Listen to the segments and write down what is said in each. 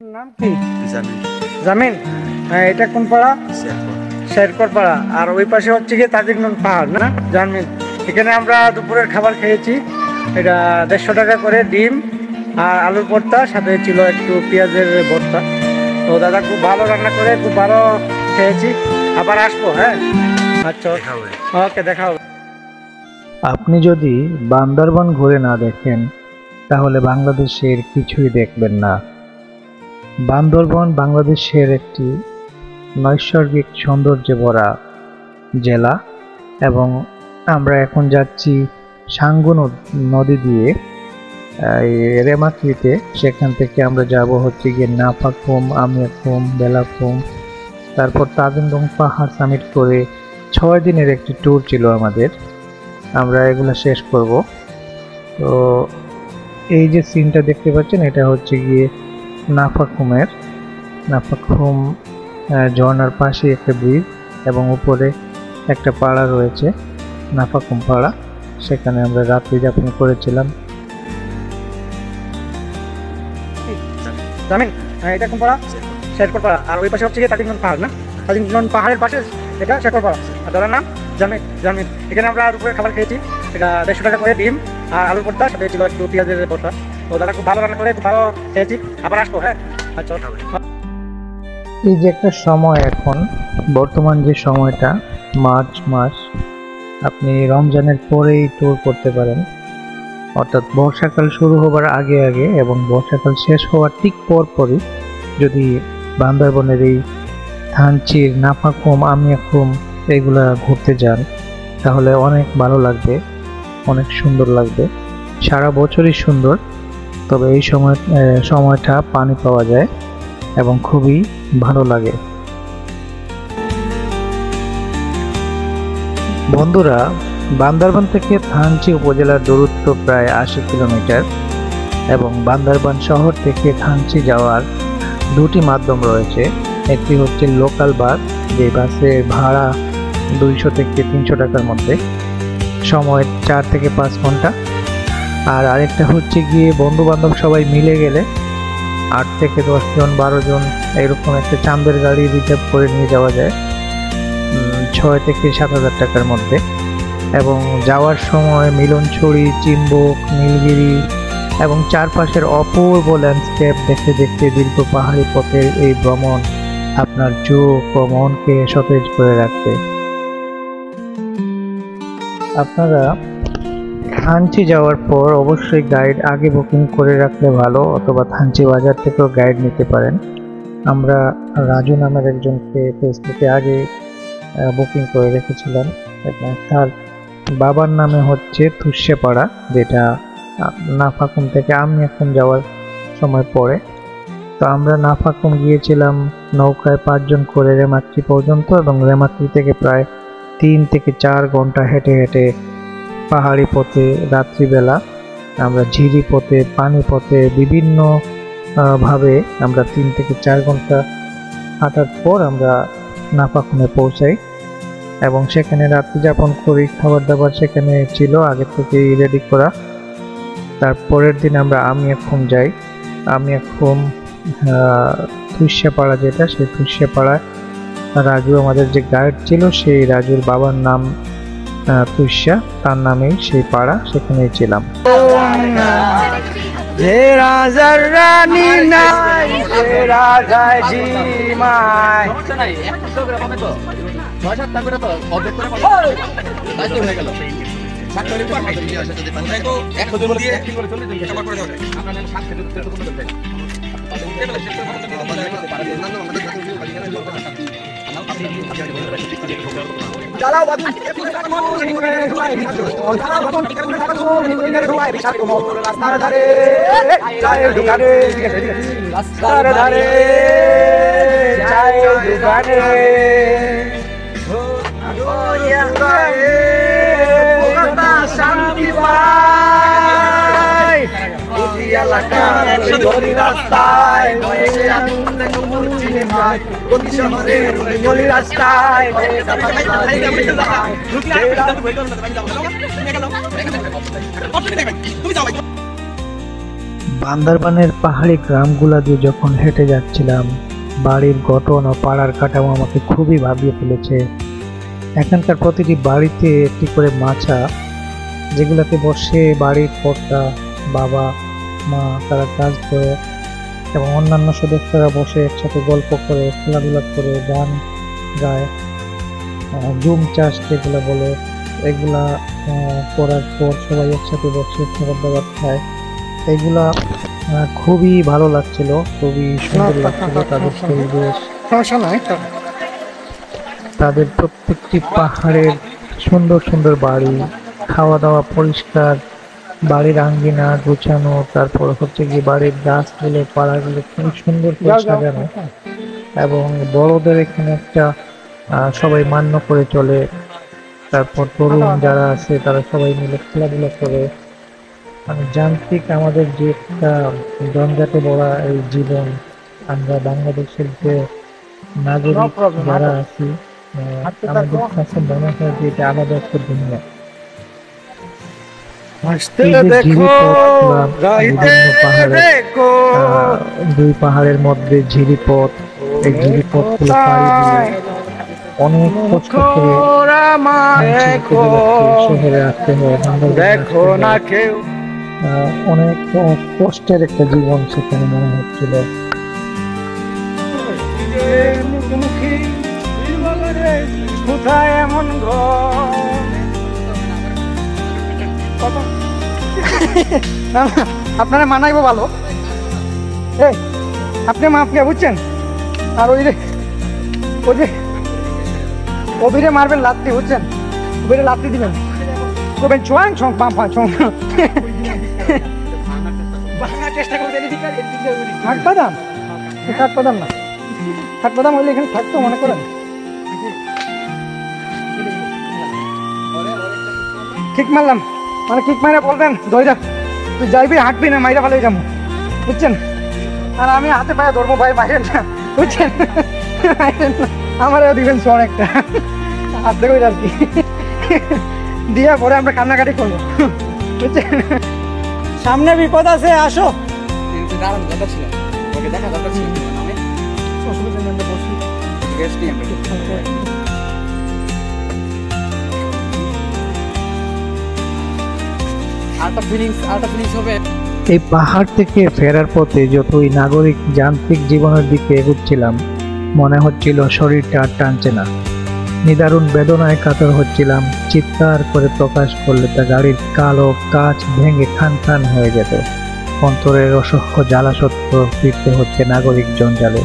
নাম কি? জামিন। জামিন। এটা কোন পাড়া? শেরপুর। শেরকর পাড়া। আর ওই পাশে হচ্ছে গিয়ে তাজিকনন পাহাড় না? জামিন। এখানে আমরা দুপুরের খাবার খেয়েছি। এটা 150 টাকা করে ডিম আর আলুর ভর্তা, সাথে ছিল একটু পেঁয়াজের ভর্তা। তো দাদা খুব ভালো রান্না করে, খুব ভালো খেয়েছি। আবার আসবো, হ্যাঁ? আচ্ছা, দেখা হবে। ওকে, দেখা হবে। আপনি যদি বান্দরবান ঘুরে না দেখেন তাহলে বাংলাদেশের কিছুই দেখবেন না। বান্দরবান বাংলাদেশের একটি নৈসর্গিক সৌন্দর্যে ভরা জেলা এবং আমরা এখন যাচ্ছি সাঙ্গু নদী দিয়ে এই রেমাক্রিতে। সেখান থেকে আমরা যাব হচ্ছে গিয়ে নাফাখুম, আমিয়াখুম, বেলাখুম, তারপর তাজিংডং পাহাড় সামিট করে 6 দিনের একটি ট্যুর ছিল আমাদের। আমরা এগুলো শেষ করব। তো এই যে সিনটা দেখতে পাচ্ছেন, এটা হচ্ছে গিয়ে নাফাখুম ঝর্ণার পাশে একটা ব্রিজ এবং উপরে একটা পাড়া রয়েছে, নাফাখুম পাড়া। সেখানে আমরা রাত্রি যাপন করেছিলাম। জামিন। এটা কোন পাড়া? শেরকর পাড়া। আর ওই পাশে হচ্ছে গিয়ে তাজিকনন পাহাড় না? তাজিকনন পাহাড়ের পাশে এটা শেরকর পাড়া। আর দাদার নাম? জামিন। জামিন। এখানে আমরা দুপুরের খাবার খেয়েছি। এটা 150 টাকা করে ডিম আর আলুর ভর্তা, সাথে ছিল একটু পেঁয়াজের ভর্তা। তো দাদা খুব ভালো রান্না করে, খুব ভালো খেয়েছি। আবার আসবো, হ্যাঁ? আচ্ছা। এই যে একটা সময়, এখন বর্তমান যে সময়টা মার্চ মাস, আপনি রমজানের পরেই ট্যুর করতে পারেন, অর্থাৎ বর্ষাকাল শুরু হবার আগে আগে এবং বর্ষাকাল শেষ হওয়ার ঠিক পরপরই যদি বান্দরবনের এই থানচির, নাফাখুম, আমিয়াখুম এগুলা ঘুরতে যান তাহলে অনেক ভালো লাগবে, অনেক সুন্দর লাগবে। সারা বছরই সুন্দর, তবে এই সময়টা পানি পাওয়া যায় এবং খুবই ভালো লাগে। বন্ধুরা, বান্দরবান থেকে থানচি উপজেলার দূরত্ব প্রায় 80 কিলোমিটার এবং বান্দরবান শহর থেকে থানচি যাওয়ার দুটি মাধ্যম রয়েছে। একটি হচ্ছে লোকাল বাস, যে বাসের ভাড়া 200 থেকে 300 টাকার মধ্যে, সময় 4 থেকে 5 ঘন্টা। আর আরেকটা হচ্ছে গিয়ে বন্ধু বান্ধব সবাই মিলে গেলে 8 থেকে 10 জন, 12 জন এরকম একটা চাঁদের গাড়ি রিজার্ভ করে নিয়ে যাওয়া যায় 6 থেকে 7,000 টাকার মধ্যে। এবং যাওয়ার সময় মিলনছড়ি, চিম্বুক, নীলগিরি এবং চারপাশের অপূর্ব ল্যান্ডস্কেপ দেখতে দেখতে দীর্ঘ পাহাড়ি পথের এই ভ্রমণ আপনার চোখ ও মনকে সতেজ করে রাখবে। আপনারা থানচি যাওয়ার পর অবশ্যই গাইড আগে বুকিং করে রাখলে ভালো, অথবা থানচি বাজার থেকেও গাইড নিতে পারেন। আমরা রাজু নামের একজনকে ফেসবুকে আগে বুকিং করে রেখেছিলাম এবং তার বাবার নামে হচ্ছে তুষ্যপাড়া, যেটা নাফাখুম থেকে আমিয়াখুম যাওয়ার সময় পড়ে। তো আমরা নাফাখুম গিয়েছিলাম নৌকায় 5 জন করে রেমাক্রি পর্যন্ত, এবং রেমাক্রি থেকে প্রায় 3 থেকে 4 ঘন্টা হেঁটে হেঁটে পাহাড়ি পথে রাত্রিবেলা আমরা ঝিরি পথে, পানি পথে বিভিন্ন ভাবে আমরা 3 থেকে 4 ঘন্টা হাঁটার পর আমরা নাফাখুমে পৌঁছাই এবং সেখানে রাত্রি যাপন করি। খাবার দাবার সেখানে ছিল আগে থেকেই রেডি করা। তারপরের দিন আমরা আমিয়াখুম যাই। আমিয়াখুম তুষ্যপাড়া, যেটা সেই তুষ্যপাড়ায় রাজু আমাদের যে গাইড ছিল, সেই রাজুর বাবার নাম তুষ্যা, তার নামেই সেই পাড়া, সেখানেই ছিলাম। যে রাজার রানী নাই, সে রাজায় জিমায়। রাস্তার ধারে চায়ের দোকানে, রাস্তার ধারে চায়ের দোকানে শান্তি পায়। রাস্তায় রাস্তায় বান্দরবানের পাহাড়ি গ্রামগুলা দিয়ে যখন হেঁটে যাচ্ছিলাম, বাড়ির গঠন ও পাড়ার কাঠামো আমাকে খুবই ভাবিয়ে তুলেছে। এখানকার প্রতিটি বাড়িতে একটি করে মাচা, যেগুলোতে বসে বাড়ির কর্তা, বাবা, মা তারা কাজ করে এবং অন্যান্য সদস্যরা বসে একসাথে গল্প করে, খেলাধুলা করে, গান গায়, জুম চাষ যেগুলো বলে, এগুলা করার পর সবাই একসাথে বসে খাবার দাবার খায়। এগুলা খুবই ভালো লাগছিল, খুবই সুন্দর লাগছিল। তাদের পরিবেশ, সমস্যা নাই তো। তাদের প্রত্যেকটি পাহাড়ের সুন্দর সুন্দর বাড়ি, খাওয়া দাওয়া পরিষ্কার, বাড়ির আঙ্গিনা গোছানো, তারপর হচ্ছে কি বাড়ির গাছগুলো, পাড়াগুলো খুব সুন্দর করে সাজানো। এবং বড়দের এখানে একটা সবাই মান্য করে চলে। তারপর তরুণ যারা আছে তারা সবাই মিলে খেলাধুলা করে। মানে যান্ত্রিক আমাদের যে একটা জঞ্জাটে ভরা এই জীবন, আমরা বাংলাদেশের যে নাগরিক যারা আছি, আমাদের কাছে মনে হয় যে এটা আলাদা একটা দুনিয়া। এই যে ঝিরিপথ বা বিভিন্ন পাহাড়ের দুই পাহাড়ের মধ্যে ঝিরিপথ, এই ঝিরিপথ গুলো পাড়ি দিয়ে অনেক কষ্ট করে শহরে আসতে হয়, দেখো না কেউ, অনেক কষ্টের একটা জীবন সেখানে মনে হচ্ছিল। কোথায় এমন আপনারা মানাইবো ভালো, আপনি মাফিয়া বুঝছেন। আর ওই যে অভিরে মারবেন লাত্তি, বুঝছেন, অভিরে লাত্তি দিবেন, করবেন ছোঁয়াং ছং পা পা ছং, চেষ্টা করবেন। হাট বাদাম, হাট বাদাম না, হাট বাদাম হইলে এখানে থাকতো মনে করেন। কিক মারলাম, মানে কিক মারে বলবেন দইরা তুই যাইবি, হাঁটবি না, মাইরা ভালোই যাবো, বুঝছেন। আর আমি হাতে পায়ে ধরবো ভাই, বাইরে না, বুঝছেন, আমারও দিবেন সর একটা হাত দেখো আর কি, দিয়া পরে আমরা কান্নাকাটি করবো, বুঝছেন। সামনে বিপদ আছে, আসো। এই পাহাড় থেকে ফেরার পথে যতই নাগরিক যান্ত্রিক জীবনের দিকে এগোচ্ছিলাম, মনে হচ্ছিল শরীরটা আর টানছে না। নিদারুণ বেদনায় কাতর হচ্ছিলাম। চিৎকার করে প্রকাশ করলে তা গাড়ির কালো কাঁচ ভেঙে খান খান হয়ে যেত। অন্তরের অসহ্য জ্বালা সত্ত্বেও ফিরতে হচ্ছে নাগরিক জঞ্জালে।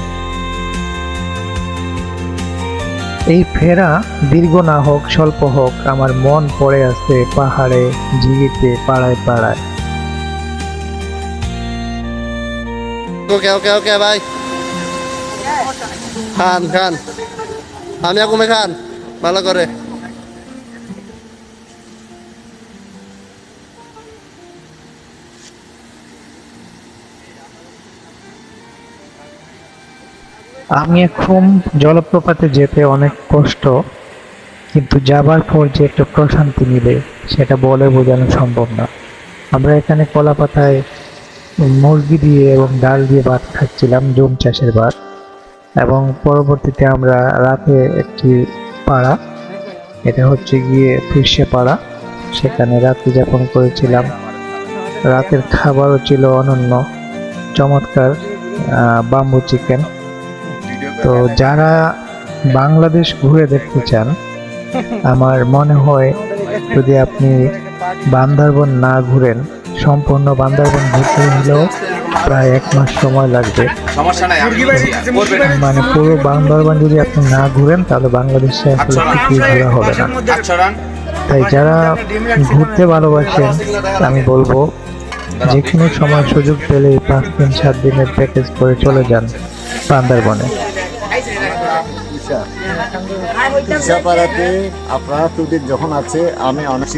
এই ফেরা দীর্ঘ না হোক স্বল্প হোক, আমার মন পড়ে আছে পাহাড়ে, ঝিরিতে, পাড়ায় পাড়ায়। ওকে ওকে ওকে ভাই, খান খান, আমি কমে খান ভালো করে। আমি এখন জলপ্রপাতে যেতে অনেক কষ্ট, কিন্তু যাবার পর যে একটা প্রশান্তি মিলে সেটা বলে বোঝানো সম্ভব না। আমরা এখানে কলা পাতায় মুরগি দিয়ে এবং ডাল দিয়ে ভাত খাচ্ছিলাম, জুম চাষের ভাত। এবং পরবর্তীতে আমরা রাতে একটি পাড়া, এটা হচ্ছে গিয়ে ফুরসে পাড়া, সেখানে রাত্রি যাপন করেছিলাম। রাতের খাবারও ছিল অনন্য, চমৎকার বাম্বু চিকেন। তো যারা বাংলাদেশ ঘুরে দেখতে চান, আমার মনে হয় যদি আপনি বান্দরবন না ঘুরেন, সম্পূর্ণ বান্দরবন ঘুরতে হলেও প্রায় 1 মাস সময় লাগবে। মানে পুরো বান্দরবন যদি আপনি না ঘুরেন তাহলে বাংলাদেশে আসলে কিছুই ঘোরা হবে না। তাই যারা ঘুরতে ভালোবাসেন, আমি বলবো যে কোনো সময় সুযোগ পেলে 5 দিন 7 দিনের প্যাকেজ করে চলে যান বান্দরবনে। ইচ্ছাপাড়াতে আপনারা দুদিন যখন আছে আমি অনেক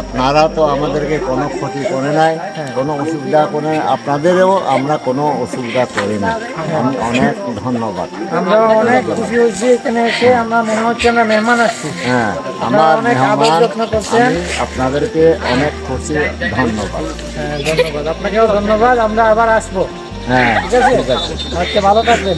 আপনারা তো আমাদেরকে কোনো ক্ষতি করে নাই, কোনো অসুবিধা করে নাই, আপনাদেরও আমরা কোনো অসুবিধা করি না। আমি অনেক ধন্যবাদ। আমরা অনেক খুশি হয়েছি এখানে এসে, আমরা মনে হচ্ছে আমরা মেহমান আসছি। হ্যাঁ, আমার অনেক আদর মেহমান, যত্ন করছেন। আমি আপনাদেরকে অনেক খুশি, ধন্যবাদ। হ্যাঁ, ধন্যবাদ, আপনাকেও ধন্যবাদ। আমরা আবার আসবো। হ্যাঁ, ঠিক আছে, ঠিক আছে। আজকে ভালো থাকবেন।